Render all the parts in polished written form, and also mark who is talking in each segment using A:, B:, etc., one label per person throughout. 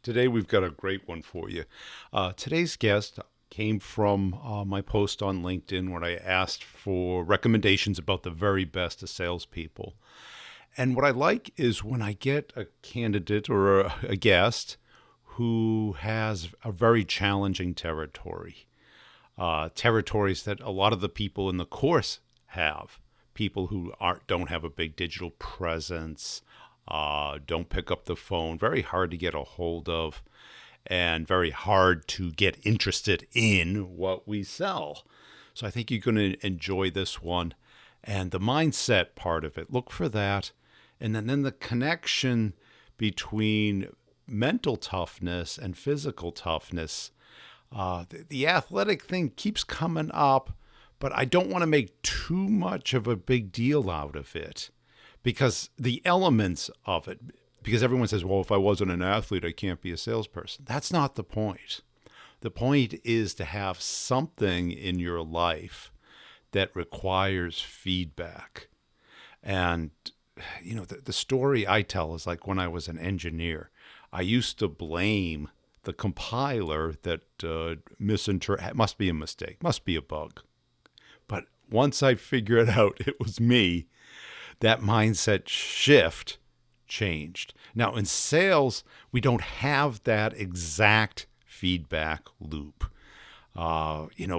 A: Today we've got a great one for you. Today's guest came from my post on LinkedIn where I asked for recommendations about the very best of salespeople. And what I like is when I get a candidate or a guest who has a very challenging territory, territories that a lot of the people in the course have. People who don't have a big digital presence, don't pick up the phone, very hard to get a hold of, and very hard to get interested in what we sell. So I think you're going to enjoy this one. And the mindset part of it, look for that. And then the connection between mental toughness and physical toughness. The athletic thing keeps coming up, but I don't want to make too much of a big deal out of it because the elements of it, because everyone says, well, if I wasn't an athlete, I can't be a salesperson. That's not the point. The point is to have something in your life that requires feedback. And, the story I tell is like when I was an engineer, I used to blame the compiler that must be a mistake, must be a bug. But once I figured out it was me, that mindset shift changed. Now, in sales, we don't have that exact feedback loop.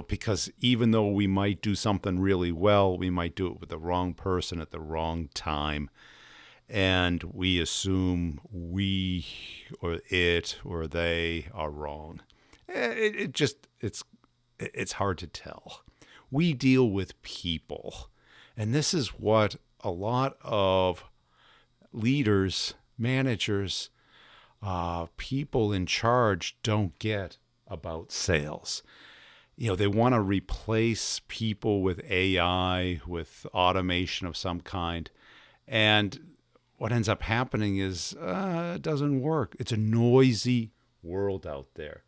A: Because even though we might do something really well, we might do it with the wrong person at the wrong time. And we assume we or it or they are wrong. It's hard to tell. We deal with people. And this is what a lot of leaders, managers, people in charge don't get about sales. They want to replace people with AI, with automation of some kind. And what ends up happening is it doesn't work. It's a noisy world out there.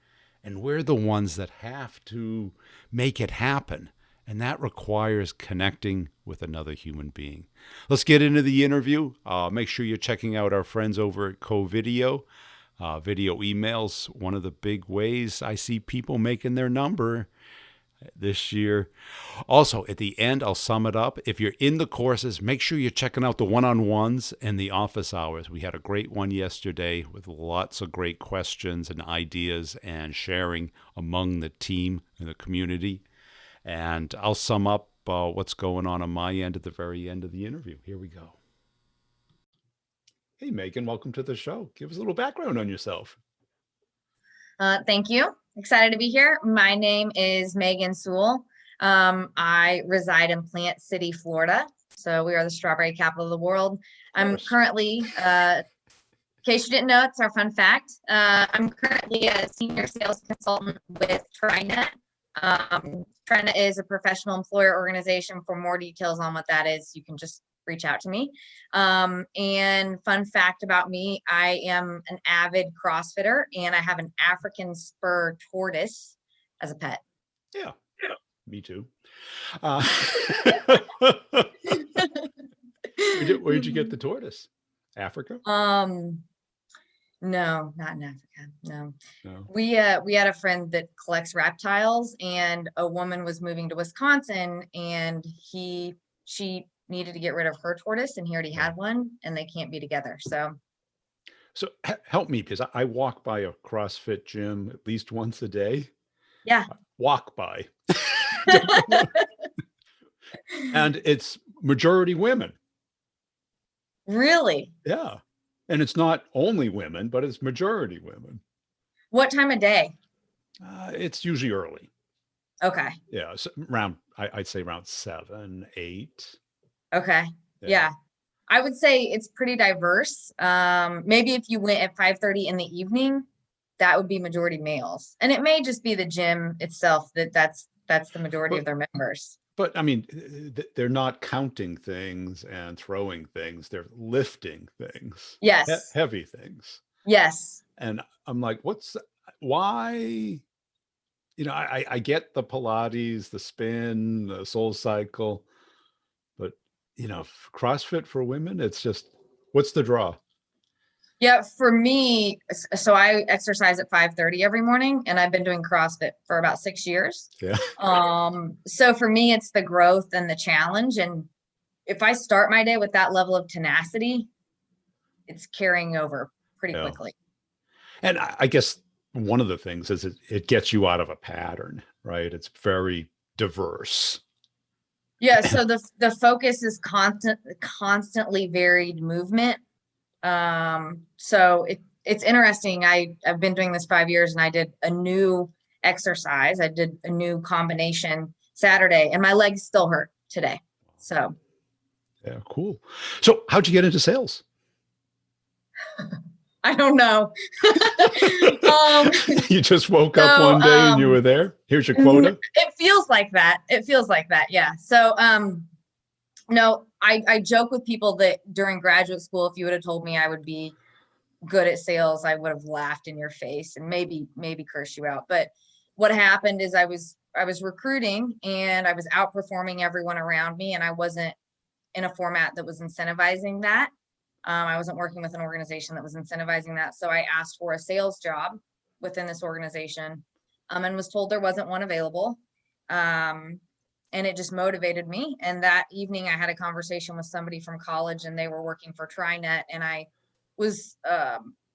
A: And we're the ones that have to make it happen. And that requires connecting with another human being. Let's get into the interview. Make sure you're checking out our friends over at Co-Video. Video emails, one of the big ways I see people making their number this year. Also, at the end, I'll sum it up. If you're in the courses, make sure you're checking out the one-on-ones and the office hours. We had a great one yesterday with lots of great questions and ideas and sharing among the team and the community. And I'll sum up what's going on my end at the very end of the interview. Here we go. Hey, Megan, welcome to the show. Give us a little background on yourself.
B: Thank you. Excited to be here. My name is Megan Sewell. I reside in Plant City, Florida. So we are the strawberry capital of the world. I'm currently, in case you didn't know, it's our fun fact. I'm currently a senior sales consultant with TriNet. TriNet is a professional employer organization. For more details on what that is, you can just reach out to me. And fun fact about me, I am an avid CrossFitter and I have an African spur tortoise as a pet.
A: Yeah, me too. Where'd you get the tortoise? Africa?
B: No, not in Africa. No. We had a friend that collects reptiles, and a woman was moving to Wisconsin, and she needed to get rid of her tortoise, and he already had one, and they can't be together. So
A: help me, because I walk by a CrossFit gym at least once a day.
B: Yeah.
A: Walk by. And it's majority women.
B: Really?
A: Yeah. And it's not only women, but it's majority women.
B: What time of day?
A: It's usually early.
B: Okay.
A: Yeah. So I'd say around 7, 8.
B: Okay. Yeah. I would say it's pretty diverse. Maybe if you went at 5:30 in the evening, that would be majority males. And it may just be the gym itself that's the majority of their members.
A: But I mean, they're not counting things and throwing things. They're lifting things.
B: Yes.
A: Heavy things.
B: Yes.
A: And I'm like, why? I get the Pilates, the spin, the Soul Cycle, but CrossFit for women, it's just, what's the draw?
B: Yeah, for me, so I exercise at 5:30 every morning, and I've been doing CrossFit for about 6 years.
A: Yeah.
B: So for me, it's the growth and the challenge. And if I start my day with that level of tenacity, it's carrying over pretty
A: Yeah.
B: quickly.
A: And I guess one of the things is it gets you out of a pattern, right? It's very diverse.
B: Yeah, so the focus is constantly varied movement. So it's interesting. I've been doing this 5 years, and I did a new exercise. I did a new combination Saturday, and my legs still hurt today. So
A: Yeah, cool. So how'd you get into sales?
B: I don't know.
A: You just woke up
B: So
A: one day and you were there. Here's your quota.
B: it feels like that. It feels like that. Yeah. So no, I joke with people that during graduate school, if you would have told me I would be good at sales, I would have laughed in your face and maybe cursed you out. But what happened is I was recruiting, and I was outperforming everyone around me, and I wasn't in a format that was incentivizing that. I wasn't working with an organization that was incentivizing that. So I asked for a sales job within this organization, and was told there wasn't one available. And it just motivated me. And that evening I had a conversation with somebody from college, and they were working for TriNet. And I was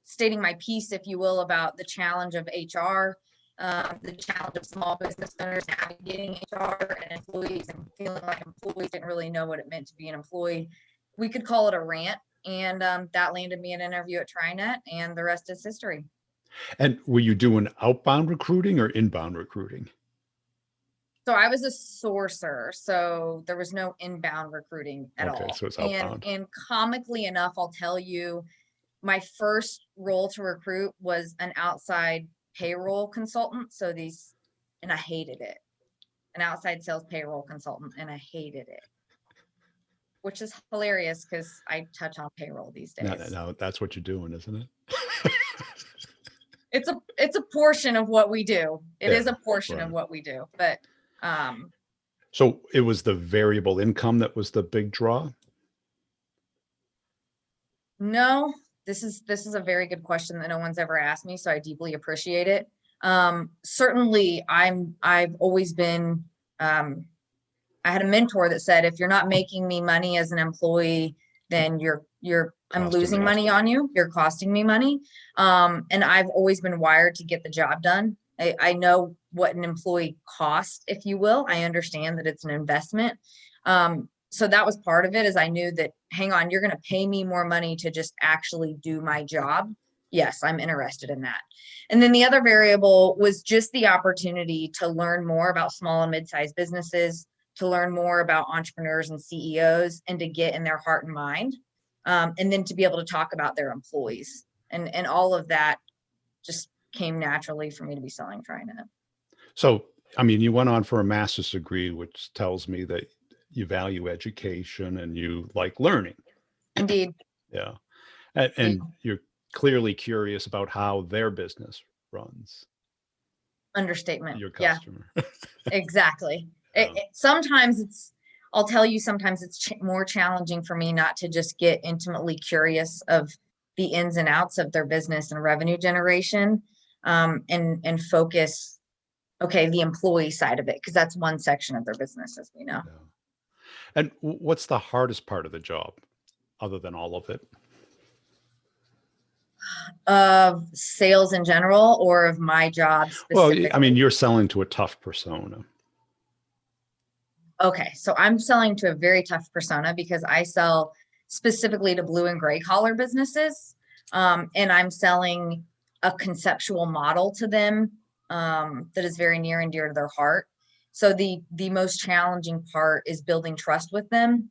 B: stating my piece, if you will, about the challenge of HR, the challenge of small business owners navigating HR and employees, and feeling like employees didn't really know what it meant to be an employee. We could call it a rant. And that landed me an interview at TriNet, and the rest is history.
A: And were you doing outbound recruiting or inbound recruiting?
B: So I was a sourcer, so there was no inbound recruiting at
A: Okay,
B: all.
A: so it's outbound.
B: And comically enough, I'll tell you, my first role to recruit was an outside payroll consultant. And I hated it. An outside sales payroll consultant, and I hated it, which is hilarious because I touch on payroll these days.
A: No, that's what you're doing, isn't it?
B: It's a portion of what we do. It is a portion
A: right.
B: of what we do, but
A: so it was the variable income that was the big draw?
B: no, this is a very good question that no one's ever asked me, so I deeply appreciate it. Certainly I've always been I had a mentor that said, if you're not making me money as an employee, then I'm losing money on you. You're costing me money. And I've always been wired to get the job done. I know what an employee costs, if you will. I understand that it's an investment. So that was part of it, is I knew that, hang on, you're going to pay me more money to just actually do my job. Yes, I'm interested in that. And then the other variable was just the opportunity to learn more about small and mid-sized businesses, to learn more about entrepreneurs and CEOs, and to get in their heart and mind. And then to be able to talk about their employees, and all of that just came naturally for me to be selling TriNet.
A: So, I mean, you went on for a master's degree, which tells me that you value education and you like learning.
B: Indeed.
A: Yeah. And you're clearly curious about how their business runs.
B: Understatement.
A: Your customer.
B: Yeah, exactly. Sometimes I'll tell you, sometimes it's more challenging for me not to just get intimately curious of the ins and outs of their business and revenue generation, and focus, okay, the employee side of it, because that's one section of their business, as we know.
A: Yeah. And what's the hardest part of the job, other than all of it?
B: Of sales in general, or of my job specifically?
A: Well, I mean, you're selling to a tough persona.
B: Okay, so I'm selling to a very tough persona, because I sell specifically to blue and gray collar businesses. And I'm selling a conceptual model to them that is very near and dear to their heart. So the most challenging part is building trust with them,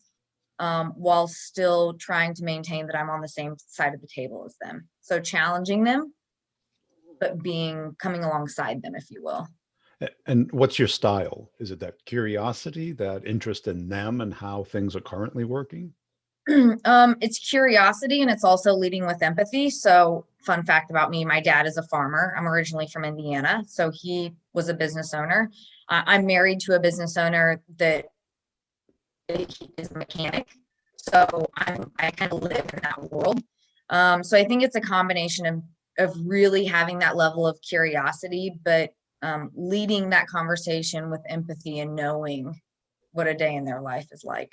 B: while still trying to maintain that I'm on the same side of the table as them. So challenging them, but coming alongside them, if you will.
A: And what's your style? Is it that curiosity, that interest in them and how things are currently working?
B: It's curiosity, and it's also leading with empathy. So, fun fact about me, my dad is a farmer. I'm originally from Indiana, so he was a business owner. I'm married to a business owner that is a mechanic. So I kind of live in that world. So I think it's a combination of really having that level of curiosity, but leading that conversation with empathy and knowing what a day in their life is like.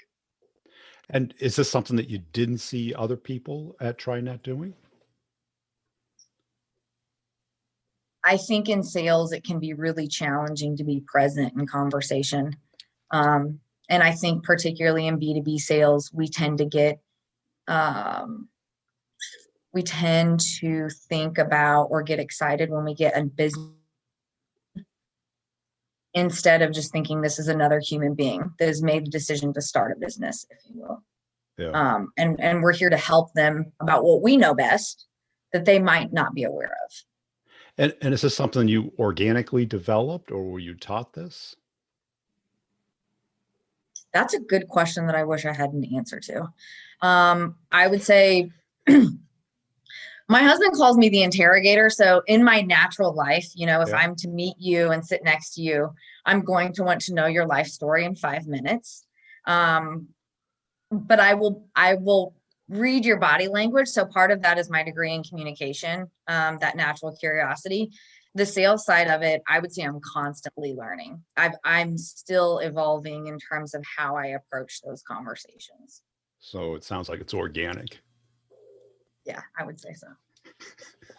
A: And is this something that you didn't see other people at TriNet doing?
B: I think in sales, it can be really challenging to be present in conversation. And I think particularly in B2B sales, we tend to think about or get excited when we get a business instead of just thinking this is another human being that has made the decision to start a business, if you will.
A: Yeah.
B: And we're here to help them about what we know best that they might not be aware of.
A: And is this something you organically developed, or were you taught this?
B: That's a good question that I wish I had an answer to. I would say my husband calls me the interrogator. So in my natural life, if
A: Yeah.
B: I'm to meet you and sit next to you, I'm going to want to know your life story in 5 minutes. But I will read your body language. So part of that is my degree in communication, that natural curiosity. The sales side of it, I would say I'm constantly learning. I'm still evolving in terms of how I approach those conversations.
A: So it sounds like it's organic.
B: Yeah, I would say so.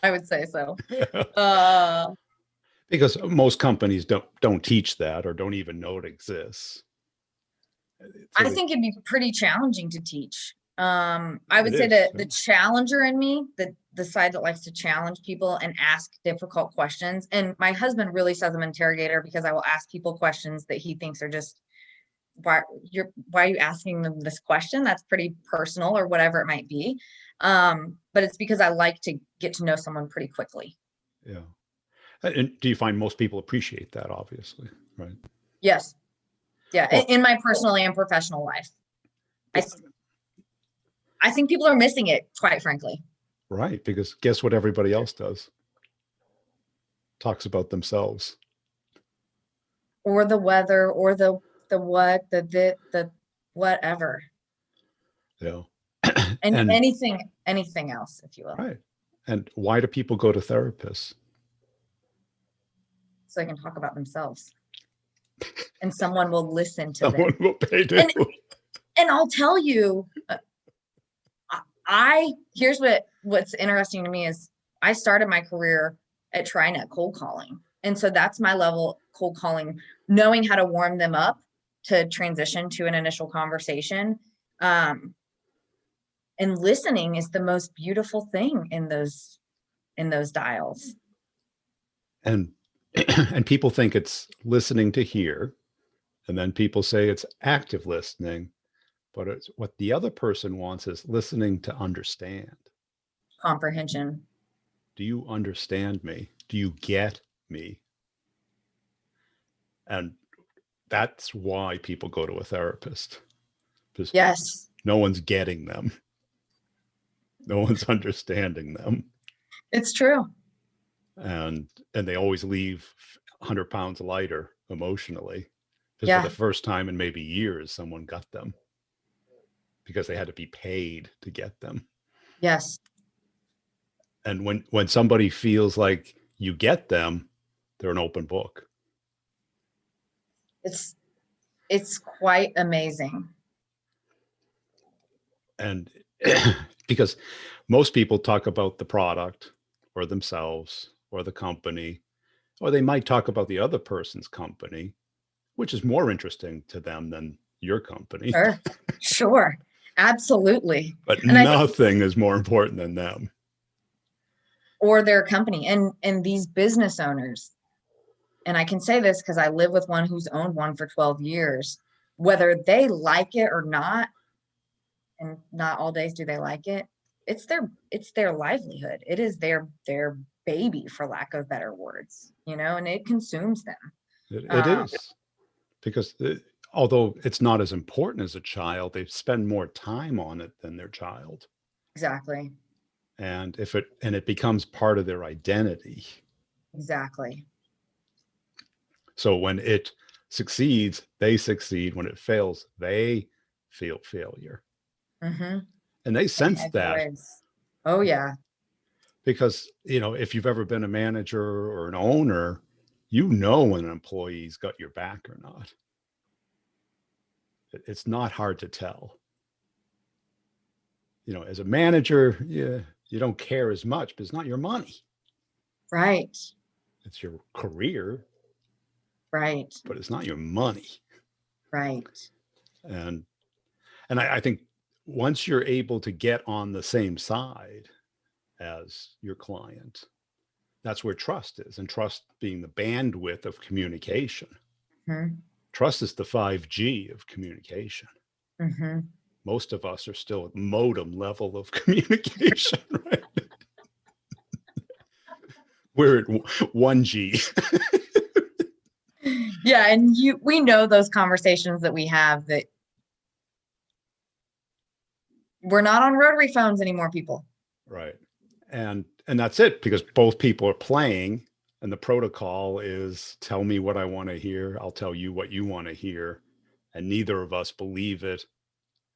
B: I would say so. Uh,
A: Because most companies don't teach that or don't even know it exists.
B: I think it'd be pretty challenging to teach. I would say
A: is,
B: that
A: yeah.
B: the challenger in me, the side that likes to challenge people and ask difficult questions. And my husband really says I'm an interrogator because I will ask people questions that he thinks are just, why are you asking them this question? That's pretty personal or whatever it might be. But it's because I like to get to know someone pretty quickly.
A: Yeah. And do you find most people appreciate that, obviously, right?
B: Yes. Yeah.
A: Well,
B: in my personal and professional life. I think people are missing it, quite frankly.
A: Right. Because guess what everybody else does? Talks about themselves.
B: Or the weather, or the whatever.
A: Yeah.
B: And anything else, if you will.
A: Right. And why do people go to therapists?
B: So they can talk about themselves. And someone will listen to
A: Someone
B: them.
A: will pay to.
B: And I'll tell you, here's what's interesting to me is I started my career at TriNet cold calling. And so that's my level cold calling, knowing how to warm them up to transition to an initial conversation. And listening is the most beautiful thing in those dials.
A: And and people think it's listening to hear, and then people say it's active listening, but it's what the other person wants is listening to understand.
B: Comprehension.
A: Do you understand me? Do you get me? And that's why people go to a therapist. Because
B: Yes.
A: no one's getting them. No one's understanding them.
B: It's true.
A: And they always leave 100 pounds lighter emotionally. Because
B: Yeah.
A: for the first time in maybe years, someone got them. Because they had to be paid to get them.
B: Yes.
A: And when somebody feels like you get them, they're an open book.
B: It's quite amazing.
A: And because most people talk about the product or themselves or the company, or they might talk about the other person's company, which is more interesting to them than your company.
B: Sure. Absolutely.
A: But
B: And
A: nothing is more important than them.
B: Or their company. And these business owners, and I can say this because I live with one who's owned one for 12 years, whether they like it or not, and not all days do they like it, it's their livelihood. It is their baby, for lack of better words, and it consumes them.
A: It is. Because although it's not as important as a child, they spend more time on it than their child.
B: Exactly.
A: And it becomes part of their identity.
B: Exactly.
A: So when it succeeds, they succeed. When it fails, they feel failure.
B: Mm-hmm.
A: And they sense that.
B: Oh yeah.
A: Because, if you've ever been a manager or an owner, when an employee's got your back or not. It's not hard to tell. As a manager, you don't care as much, but it's not your money.
B: Right.
A: It's your career,
B: Right.
A: but it's not your money.
B: Right.
A: And I think once you're able to get on the same side as your client, that's where trust is. And trust being the bandwidth of communication.
B: Mm-hmm.
A: Trust is the 5G of communication.
B: Mm-hmm.
A: Most of us are still at modem level of communication, right? We're at 1G.
B: Yeah, and we know those conversations that we have, that we're not on rotary phones anymore, people.
A: Right. And that's it, because both people are playing, and the protocol is tell me what I want to hear. I'll tell you what you want to hear. And neither of us believe it.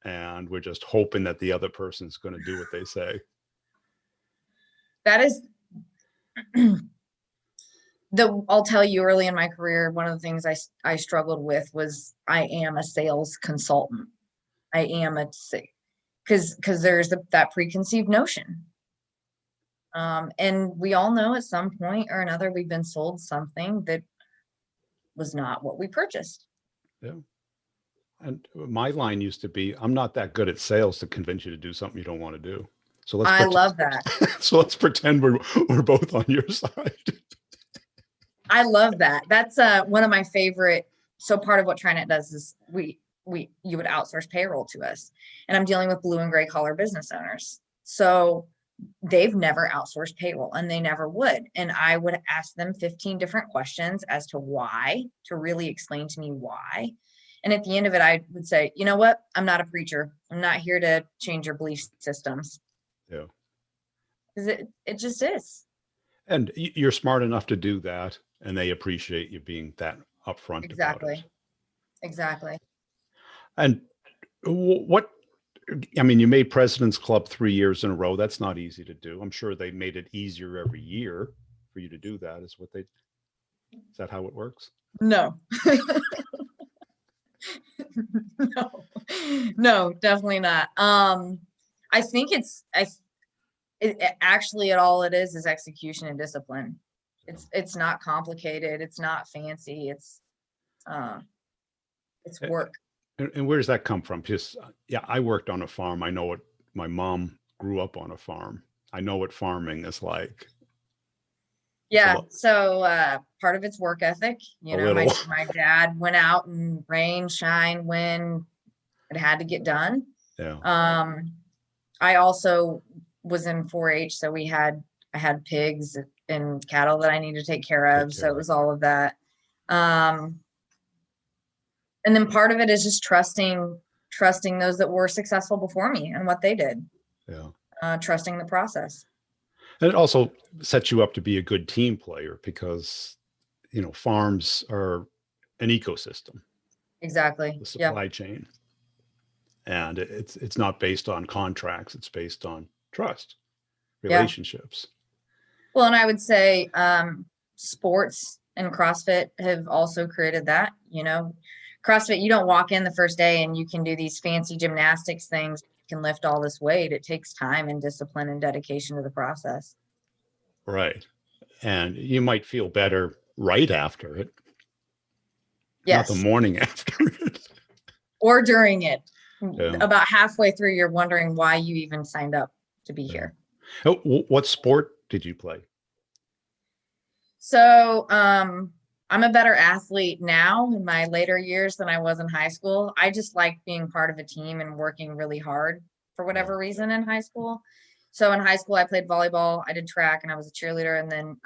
A: And we're just hoping that the other person's going to do what they say.
B: That is I'll tell you, early in my career, one of the things I struggled with was I am a sales consultant. I am because there's that preconceived notion. And we all know at some point or another, we've been sold something that was not what we purchased.
A: Yeah. And my line used to be, I'm not that good at sales to convince you to do something you don't want to do. So let's
B: Love that.
A: So let's pretend we're both on your side.
B: I love that. That's one of my favorite. So part of what TriNet does is you would outsource payroll to us, and I'm dealing with blue and gray collar business owners. So they've never outsourced payroll, and they never would. And I would ask them 15 different questions as to why, to really explain to me why. And at the end of it, I would say, you know what? I'm not a preacher. I'm not here to change your belief systems.
A: Yeah.
B: Because it just is.
A: And you're smart enough to do that, and they appreciate you being that upfront about it.
B: Exactly.
A: And what, I mean, you made President's Club 3 years in a row. That's not easy to do. I'm sure they made it easier every year for you to do that. Is that how it works?
B: No. No, definitely not. I think actually all it is execution and discipline. It's not complicated. It's not fancy. It's work.
A: And where does that come from? Because I worked on a farm. I know what my mom grew up on a farm. I know what farming is like.
B: Yeah. So part of it's work ethic. My dad went out and rain, shine, wind. It had to get done.
A: Yeah.
B: I also was in 4-H, so I had pigs and cattle that I needed to take care of. So it was all of that. And then part of it is just trusting those that were successful before me and what they did.
A: Yeah.
B: Trusting the process.
A: And it also sets you up to be a good team player, because, farms are an ecosystem.
B: Exactly.
A: The supply chain. And it's not based on contracts. It's based on trust, relationships.
B: Well, and I would say sports and CrossFit have also created that. CrossFit, you don't walk in the first day and you can do these fancy gymnastics things, you can lift all this weight. It takes time and discipline and dedication to the process.
A: Right. And you might feel better right after it.
B: Yes.
A: Not the morning after it.
B: Or during it. Yeah. About halfway through, you're wondering why you even signed up to be here.
A: Oh, what sport did you play?
B: So I'm a better athlete now in my later years than I was in high school. I just like being part of a team and working really hard for whatever reason in high school. So in high school, I played volleyball, I did track, and I was a cheerleader. And then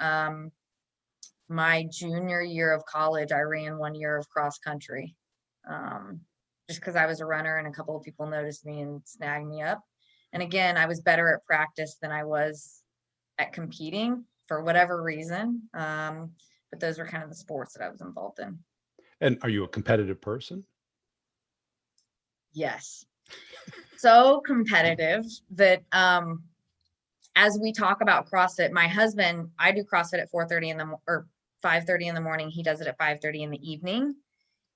B: my junior year of college, I ran 1 year of cross country. Just because I was a runner and a couple of people noticed me and snagged me up. And again, I was better at practice than I was at competing for whatever reason. But those were kind of the sports that I was involved in.
A: And are you a competitive person?
B: Yes. So competitive that as we talk about CrossFit, my husband, I do CrossFit at 4:30 or 5:30 in the morning. He does it at 5:30 in the evening.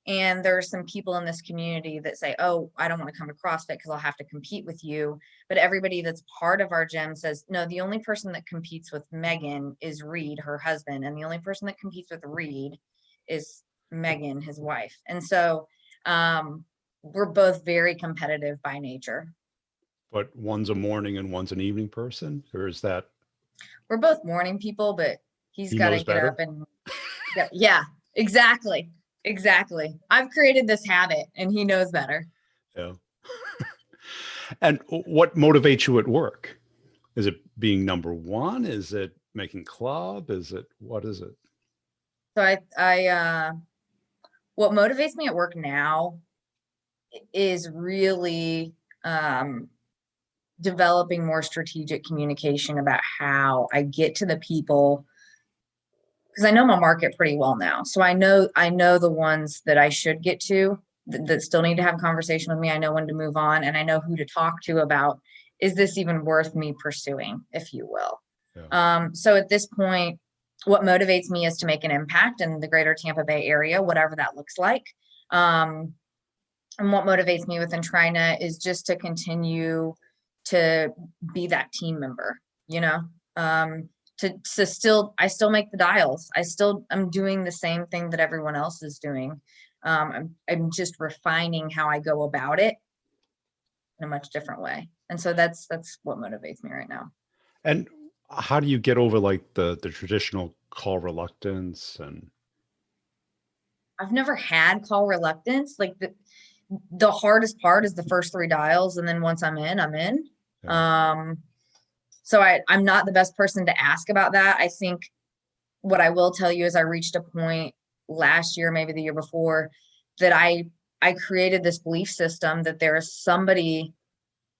B: And there are some people in this community that say, oh, I don't want to come to CrossFit because I'll have to compete with you. But everybody that's part of our gym says, no, the only person that competes with Megan is Reed, her husband. And the only person that competes with Reed is Megan, his wife. And so we're both very competitive by nature.
A: But one's a morning and one's an evening person, or is that?
B: We're both morning people, but
A: He
B: got to
A: knows
B: get
A: better?
B: up and yeah, exactly. Exactly. I've created this habit and he knows better.
A: Yeah. And what motivates you at work? Is it being number one? Is it making club? What is it?
B: So what motivates me at work now is really developing more strategic communication about how I get to the people, because I know my market pretty well now. So I know the ones that I should get to that still need to have a conversation with me. I know when to move on, and I know who to talk to about, is this even worth me pursuing, if you will. Yeah. So at this point, what motivates me is to make an impact in the greater Tampa Bay area, whatever that looks like. And what motivates me within Trina is just to continue to be that team member, to still, I still make the dials. I'm doing the same thing that everyone else is doing. I'm just refining how I go about it in a much different way. And so that's what motivates me right now.
A: And how do you get over like the traditional call reluctance? And
B: I've never had call reluctance. Like the hardest part is the first 3 dials. And then once I'm in. Yeah. So I'm not the best person to ask about that. I think what I will tell you is I reached a point last year, maybe the year before, that I created this belief system that there is somebody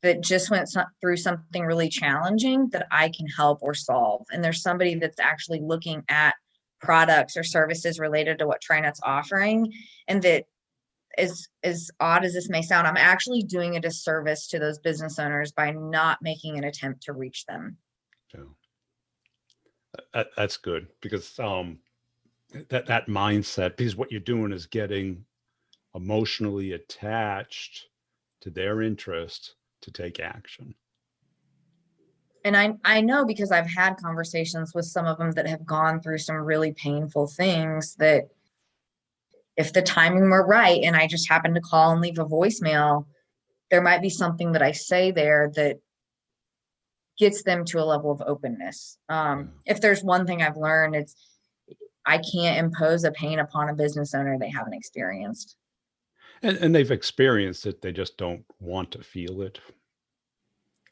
B: that just went through something really challenging that I can help or solve. And there's somebody that's actually looking at products or services related to what Trinet's offering. And that, as odd as this may sound, I'm actually doing a disservice to those business owners by not making an attempt to reach them.
A: Yeah. That's good, because that mindset, because what you're doing is getting emotionally attached to their interest to take action.
B: And I know, because I've had conversations with some of them that have gone through some really painful things, that if the timing were right and I just happened to call and leave a voicemail, there might be something that I say there that gets them to a level of openness. If there's one thing I've learned, it's I can't impose a pain upon a business owner they haven't experienced.
A: And they've experienced it. They just don't want to feel it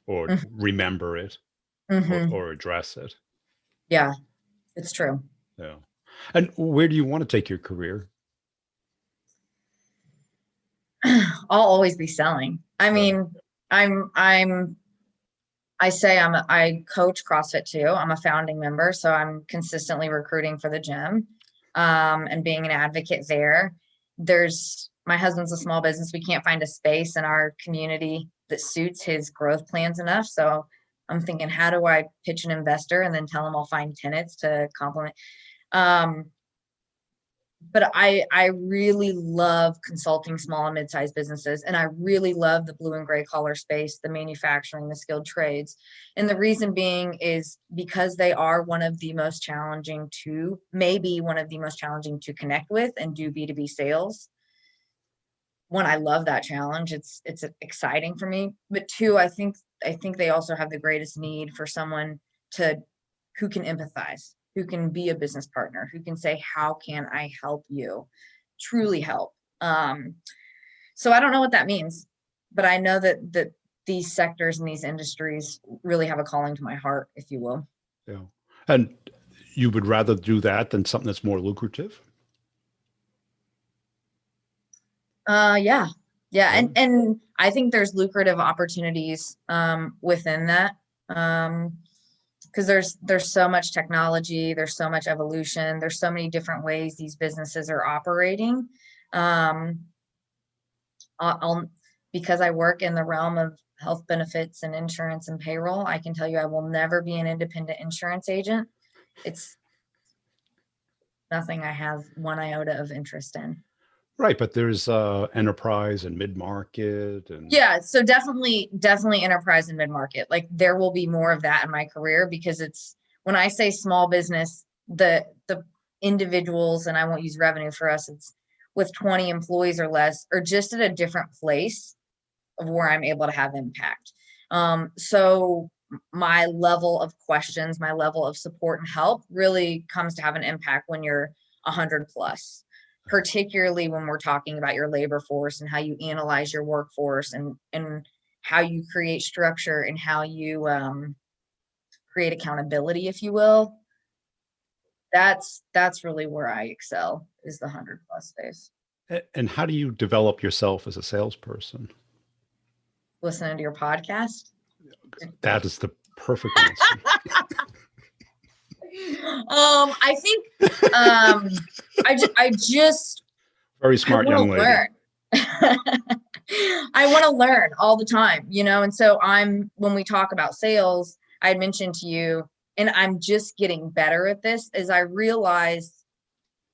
A: or remember it or address it.
B: Yeah, it's true.
A: Yeah. And where do you want to take your career?
B: I'll always be selling. I mean, I coach CrossFit too. I'm a founding member, so I'm consistently recruiting for the gym, and being an advocate there. My husband's a small business. We can't find a space in our community that suits his growth plans enough. So I'm thinking, how do I pitch an investor and then tell him I'll find tenants to complement? But I really love consulting small and mid-sized businesses. And I really love the blue and gray collar space, the manufacturing, the skilled trades. And the reason being is because they are maybe one of the most challenging to connect with and do B2B sales. One, I love that challenge. It's exciting for me. But 2, I think they also have the greatest need for someone who can empathize, who can be a business partner, who can say, how can I help you? Truly help. So I don't know what that means, but I know that these sectors and these industries really have a calling to my heart, if you will.
A: Yeah. And you would rather do that than something that's more lucrative?
B: Yeah. And I think there's lucrative opportunities within that. Because there's so much technology, there's so much evolution, there's so many different ways these businesses are operating. Because I work in the realm of health benefits and insurance and payroll. I can tell you I will never be an independent insurance agent. It's nothing I have one iota of interest in.
A: Right, but there's enterprise and mid-market and
B: Yeah, so definitely enterprise and mid-market. Like there will be more of that in my career, because it's, when I say small business, the individuals, and I won't use revenue for us, it's with 20 employees or less, or just at a different place of where I'm able to have impact. So my level of questions, my level of support and help really comes to have an impact when you're 100 plus, particularly when we're talking about your labor force and how you analyze your workforce, and how you create structure, and how you create accountability, if you will. That's really where I excel, is the 100 plus space.
A: and how do you develop yourself as a salesperson?
B: Listening to your podcast.
A: That is the perfect answer.
B: I think I just
A: Very smart young lady.
B: learn. I want to learn all the time, and so when we talk about sales, I had mentioned to you, and I'm just getting better at this, as I realize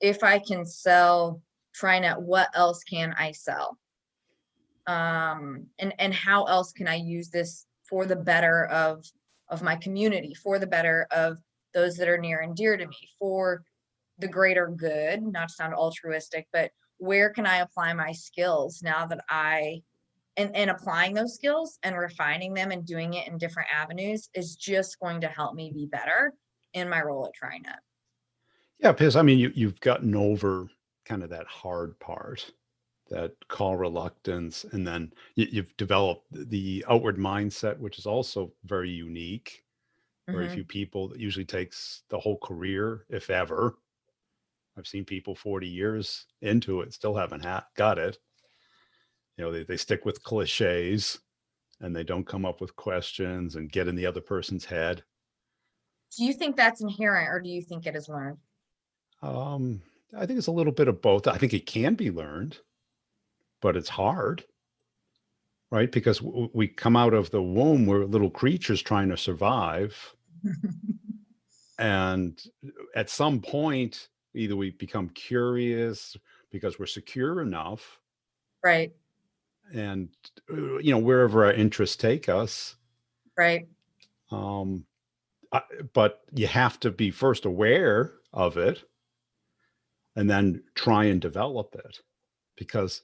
B: if I can sell TriNet, what else can I sell? And how else can I use this for the better of my community, for the better of those that are near and dear to me, for the greater good, not to sound altruistic, but where can I apply my skills now that and applying those skills and refining them and doing it in different avenues is just going to help me be better in my role at TriNet.
A: Yeah, because I mean, you've gotten over kind of that hard part, that call reluctance, and then you've developed the outward mindset, which is also very unique. Very few people. That usually takes the whole career, if ever. I've seen people 40 years into it still haven't got it. They stick with cliches and they don't come up with questions and get in the other person's head.
B: Do you think that's inherent, or do you think it is learned?
A: I think it's a little bit of both. I think it can be learned, but it's hard, right? Because we come out of the womb, we're little creatures trying to survive. And at some point, either we become curious because we're secure enough.
B: Right.
A: And, wherever our interests take us.
B: Right.
A: But you have to be first aware of it and then try and develop it. Because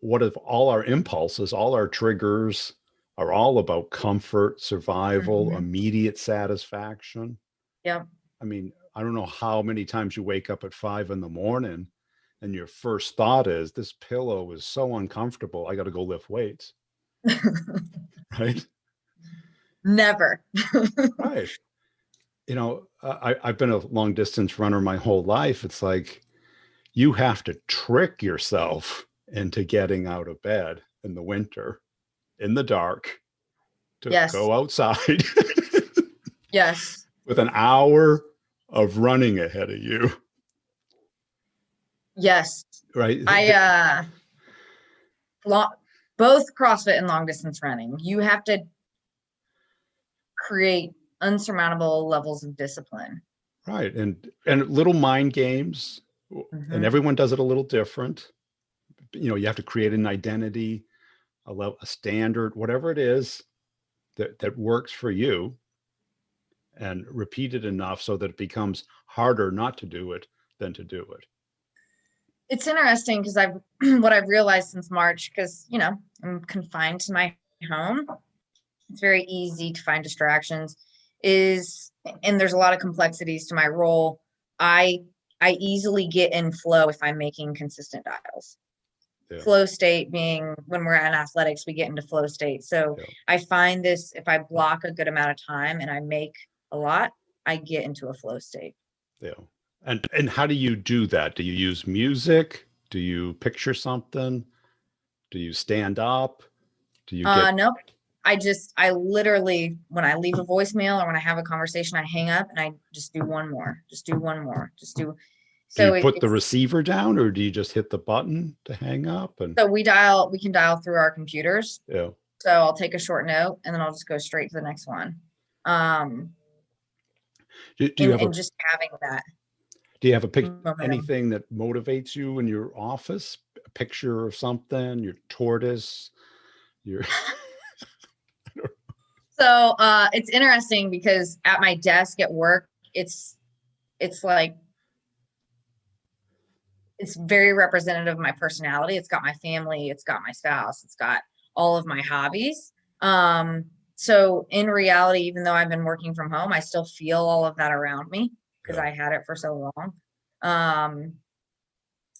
A: what if all our impulses, all our triggers are all about comfort, survival, immediate satisfaction?
B: Yeah.
A: I mean, I don't know how many times you wake up at 5 a.m. and your first thought is, this pillow is so uncomfortable, I got to go lift weights. Right?
B: Never.
A: Right. I've been a long distance runner my whole life. It's like, you have to trick yourself into getting out of bed in the winter, in the dark, to go outside.
B: Yes.
A: With an hour of running ahead of you.
B: Yes.
A: Right.
B: Both CrossFit and long distance running, you have to create unsurmountable levels of discipline.
A: Right. And little mind games, and everyone does it a little different. You have to create an identity, a standard, whatever it is that works for you, and repeat it enough so that it becomes harder not to do it than to do it.
B: It's interesting because what I've realized since March, because, I'm confined to my home. It's very easy to find distractions, and there's a lot of complexities to my role. I easily get in flow if I'm making consistent dials. Yeah. Flow state being when we're in athletics, we get into flow state. So yeah. I find this, if I block a good amount of time and I make a lot, I get into a flow state.
A: Yeah. And how do you do that? Do you use music? Do you picture something? Do you stand up? Do you
B: Nope. I literally, when I leave a voicemail or when I have a conversation, I hang up and I just do one more, So
A: do you put the receiver down, or do you just hit the button to hang up? And
B: so we can dial through our computers.
A: Yeah.
B: So I'll take a short note and then I'll just go straight to the next one.
A: Do you have
B: And just having that momentum.
A: anything that motivates you in your office? A picture of something, your tortoise, your
B: So it's interesting because at my desk at work, it's like it's very representative of my personality. It's got my family, it's got my spouse, it's got all of my hobbies. So in reality, even though I've been working from home, I still feel all of that around me because
A: Yeah.
B: I had it for so long.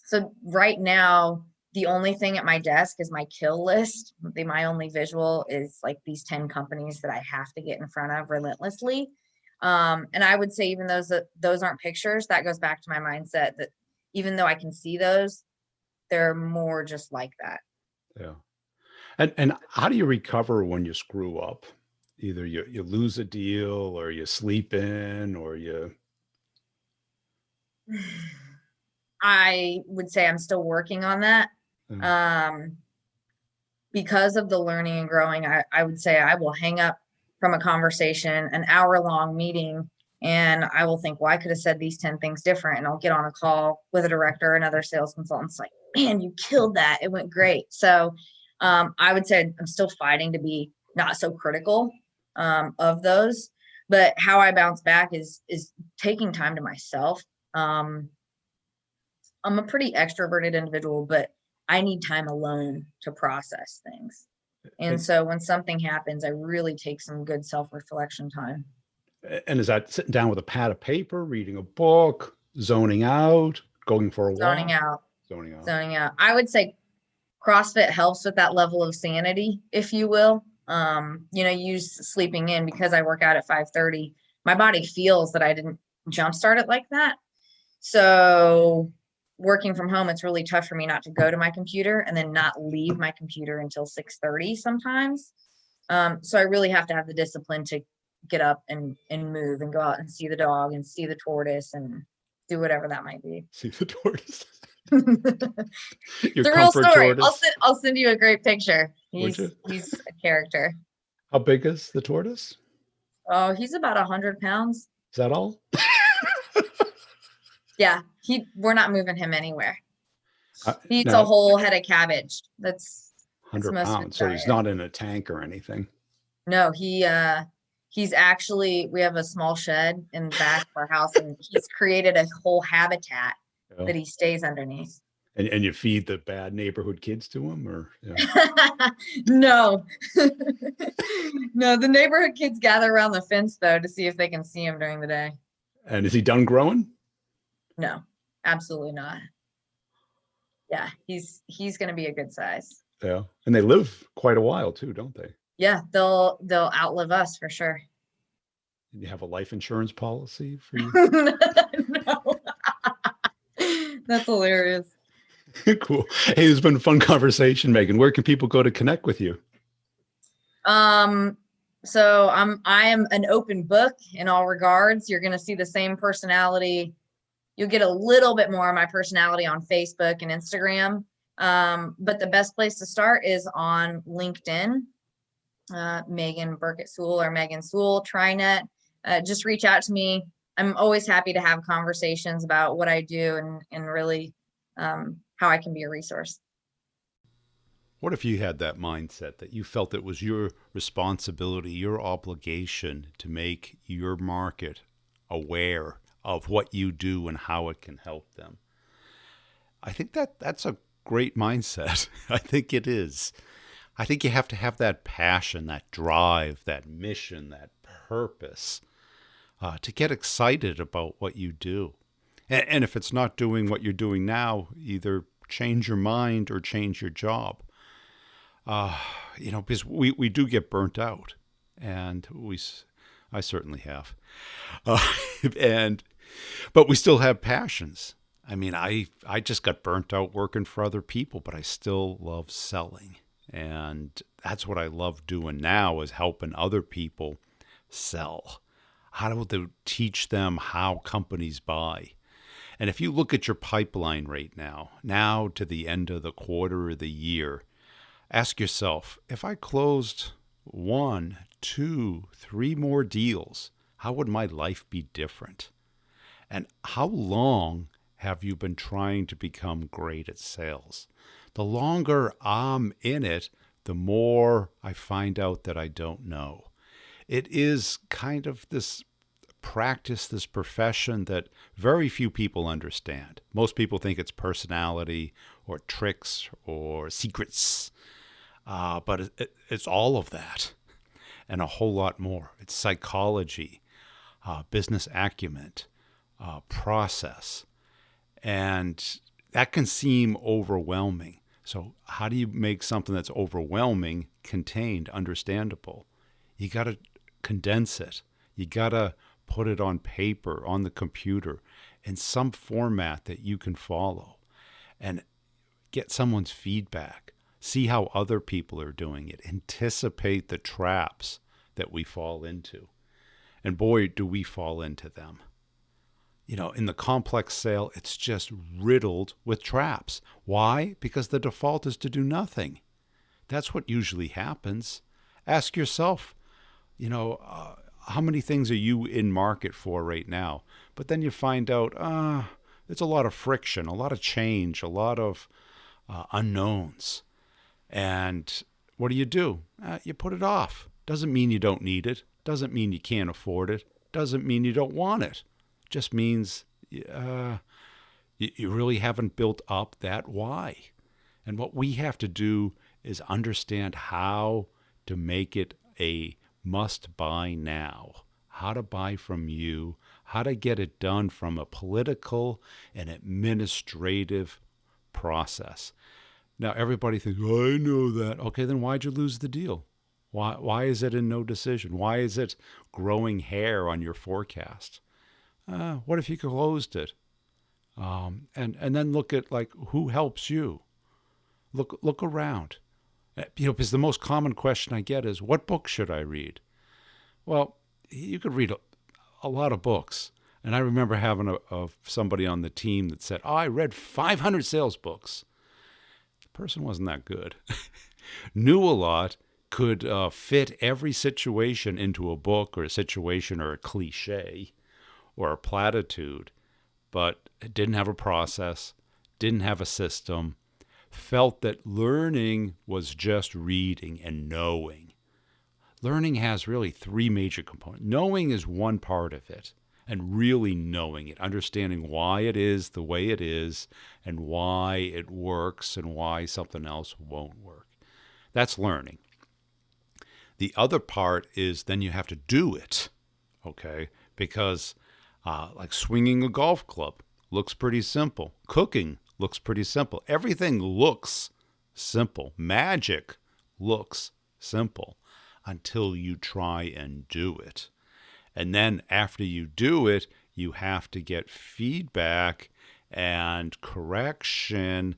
B: So right now, the only thing at my desk is my kill list. My only visual is like these 10 companies that I have to get in front of relentlessly. And I would say even those aren't pictures, that goes back to my mindset that even though I can see those, they're more just like that.
A: Yeah. And how do you recover when you screw up? Either you lose a deal or you sleep in or you
B: I would say I'm still working on that. Um, because of the learning and growing, I would say I will hang up from a conversation, an hour-long meeting, and I will think, well, I could have said these 10 things different. And I'll get on a call with a director and other sales consultants like, man, you killed that. It went great. So I would say I'm still fighting to be not so critical of those. But how I bounce back is taking time to myself. I'm a pretty extroverted individual, but I need time alone to process things. And so when something happens, I really take some good self-reflection time.
A: And is that sitting down with a pad of paper, reading a book, zoning out, going for a
B: Zoning
A: walk?
B: out,
A: Zoning out.
B: zoning out. I would say CrossFit helps with that level of sanity, if you will. You use sleeping in because I work out at 5:30. My body feels that I didn't jumpstart it like that. So working from home, it's really tough for me not to go to my computer and then not leave my computer until 6:30 sometimes. So I really have to have the discipline to get up and move and go out and see the dog and see the tortoise and do whatever that might be.
A: See the tortoise. Your
B: It's a real
A: comfort
B: story.
A: tortoise.
B: I'll send you a great picture.
A: Would you?
B: He's a character.
A: How big is the tortoise?
B: Oh, he's about 100 pounds.
A: Is that all?
B: Yeah, we're not moving him anywhere. He eats a
A: No,
B: whole head of cabbage. That's
A: 100
B: most of his
A: pounds. So he's
B: diet.
A: not in a tank or anything.
B: No, he's actually, we have a small shed in the back of our house and he's created a whole habitat
A: Yeah.
B: that he stays underneath.
A: And you feed the bad neighborhood kids to him, or
B: No. No, the neighborhood kids gather around the fence though to see if they can see him during the day.
A: And is he done growing?
B: No, absolutely not. Yeah, he's going to be a good size.
A: Yeah, and they live quite a while too, don't they?
B: Yeah, they'll outlive us for sure.
A: You have a life insurance policy for you?
B: No. That's hilarious.
A: Cool. Hey, it's been a fun conversation, Megan. Where can people go to connect with you?
B: So I am an open book in all regards. You're going to see the same personality. You'll get a little bit more of my personality on Facebook and Instagram. But the best place to start is on LinkedIn. Megan Burkett Sewell or Megan Sewell, TriNet. Just reach out to me. I'm always happy to have conversations about what I do and really how I can be a resource.
A: What if you had that mindset that you felt it was your responsibility, your obligation to make your market aware of what you do and how it can help them? I think that's a great mindset. I think it is. I think you have to have that passion, that drive, that mission, that purpose to get excited about what you do. And if it's not doing what you're doing now, either change your mind or change your job. Because we do get burnt out, and I certainly have. But we still have passions. I mean, I just got burnt out working for other people, but I still love selling. And that's what I love doing now, is helping other people sell. How to teach them how companies buy. And if you look at your pipeline right now to the end of the quarter or the year, Ask yourself, if I closed 1, 2, 3 more deals, how would my life be different? And how long have you been trying to become great at sales? The longer I'm in it, the more I find out that I don't know. It is kind of this practice, this profession that very few people understand. Most people think it's personality or tricks or secrets, but it's all of that and a whole lot more. It's psychology, business acumen, process, and that can seem overwhelming. So how do you make something that's overwhelming contained, understandable? You got to condense it. You got to put it on paper, on the computer, in some format that you can follow, and get someone's feedback. See how other people are doing it. Anticipate the traps that we fall into. And boy, do we fall into them. In the complex sale, it's just riddled with traps. Why? Because the default is to do nothing. That's what usually happens. Ask yourself, how many things are you in market for right now? But then you find out, it's a lot of friction, a lot of change, a lot of unknowns. And what do? You put it off. Doesn't mean you don't need it. Doesn't mean you can't afford it. Doesn't mean you don't want it. Just means you really haven't built up that why. And what we have to do is understand how to make it a must buy now, how to buy from you, how to get it done from a political and administrative process. Now, everybody thinks, I know that. Okay, then why'd you lose the deal? Why is it in no decision? Why is it growing hair on your forecast? What if you closed it? And then look at who helps you. Look around. Because the most common question I get is, what book should I read? Well, you could read a lot of books. And I remember having somebody on the team that said, I read 500 sales books. The person wasn't that good. Knew a lot, could fit every situation into a book or a situation or a cliche or a platitude, but it didn't have a process, didn't have a system, felt that learning was just reading and knowing. Learning has really 3 major components. Knowing is one part of it, and really knowing it, understanding why it is the way it is, and why it works, and why something else won't work. That's learning. The other part is then you have to do it, okay? Because like swinging a golf club looks pretty simple. Cooking looks pretty simple. Everything looks simple. Magic looks simple until you try and do it. And then after you do it, you have to get feedback and correction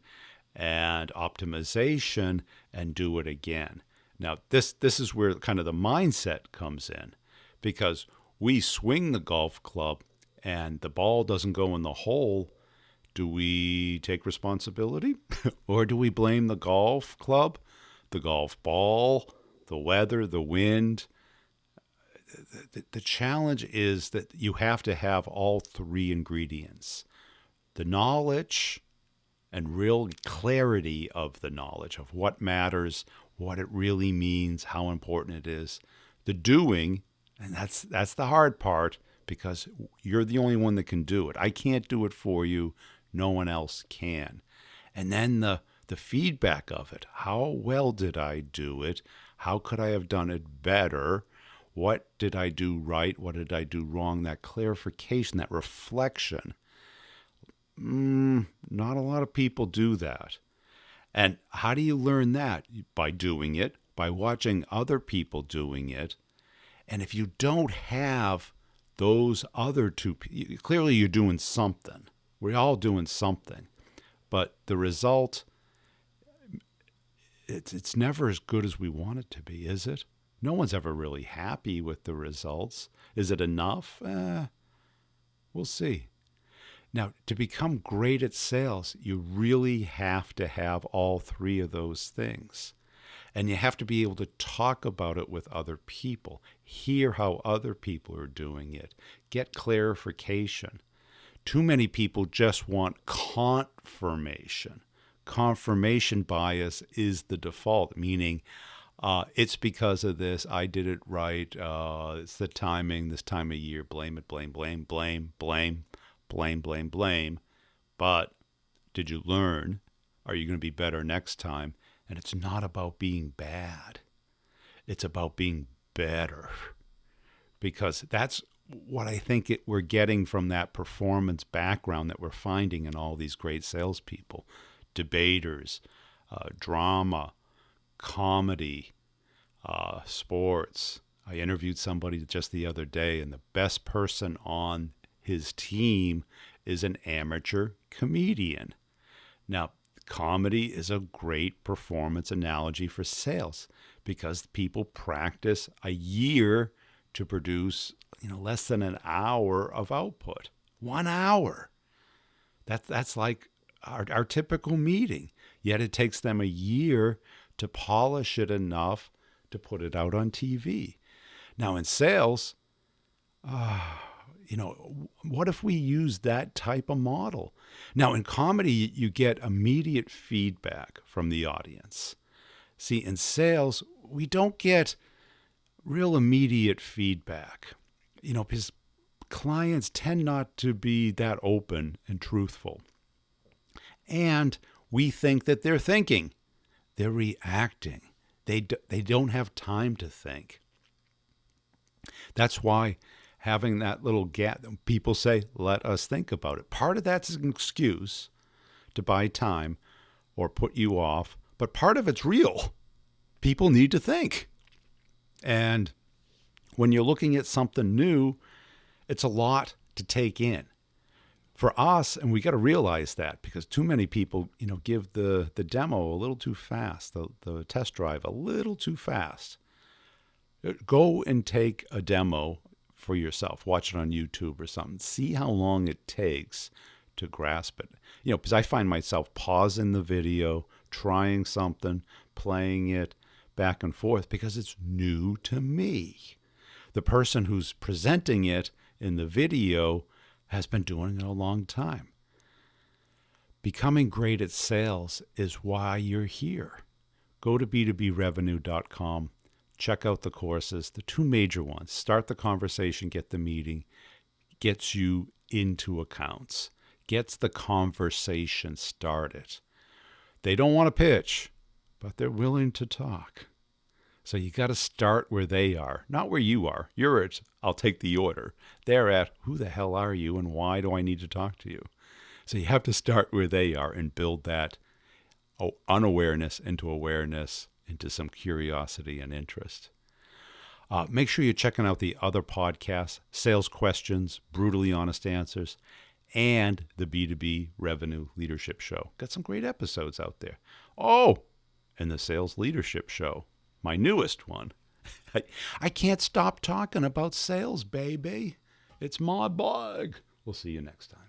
A: and optimization and do it again. Now, this is where kind of the mindset comes in, because we swing the golf club and the ball doesn't go in the hole. Do we take responsibility or do we blame the golf club, the golf ball, the weather, the wind? The challenge is that you have to have all 3 ingredients: the knowledge and real clarity of the knowledge of what matters, what it really means, how important it is. The doing, and that's the hard part, because you're the only one that can do it. I can't do it for you. No one else can. And then the feedback of it. How well did I do it? How could I have done it better? What did I do right? What did I do wrong? That clarification, that reflection. Not a lot of people do that. And how do you learn that? By doing it, by watching other people doing it. And if you don't have those other 2, clearly you're doing something. We're all doing something. But the result, it's never as good as we want it to be, is it? No one's ever really happy with the results. Is it enough? We'll see. Now, to become great at sales, you really have to have all 3 of those things. And you have to be able to talk about it with other people, hear how other people are doing it, get clarification. Too many people just want confirmation. Confirmation bias is the default, meaning it's because of this, I did it right, it's the timing, this time of year, blame it, blame, blame, blame, blame, blame, blame, blame. But did you learn? Are you going to be better next time? And it's not about being bad. It's about being better. Because that's what I think we're getting from that performance background that we're finding in all these great salespeople. Debaters, drama, comedy, sports. I interviewed somebody just the other day, and the best person on his team is an amateur comedian. Now, comedy is a great performance analogy for sales because people practice a year to produce, less than an hour of output. 1 hour. That's like our typical meeting. Yet it takes them a year to polish it enough to put it out on TV. Now in sales, what if we use that type of model? Now, in comedy, you get immediate feedback from the audience. See, in sales, we don't get real immediate feedback, because clients tend not to be that open and truthful. And we think that they're thinking. They're reacting. They don't have time to think. That's why having that little gap, people say, let us think about it. Part of that's an excuse to buy time or put you off, but part of it's real. People need to think. And when you're looking at something new, it's a lot to take in. For us, and we got to realize that because too many people, give the demo a little too fast, the test drive a little too fast. Go and take a demo for yourself. Watch it on YouTube or something. See how long it takes to grasp it. Because I find myself pausing the video, trying something, playing it back and forth because it's new to me. The person who's presenting it in the video has been doing it a long time. Becoming great at sales is why you're here. Go to b2brevenue.com. Check out the courses, the two major ones. Start the conversation, get the meeting, gets you into accounts, gets the conversation started. They don't want to pitch, but they're willing to talk. So you got to start where they are, not where you are. You're at, I'll take the order. They're at, who the hell are you and why do I need to talk to you? So you have to start where they are and build that unawareness into awareness, into some curiosity and interest. Make sure you're checking out the other podcasts, Sales Questions, Brutally Honest Answers, and the B2B Revenue Leadership Show. Got some great episodes out there. Oh, and the Sales Leadership Show, my newest one. I can't stop talking about sales, baby. It's my bug. We'll see you next time.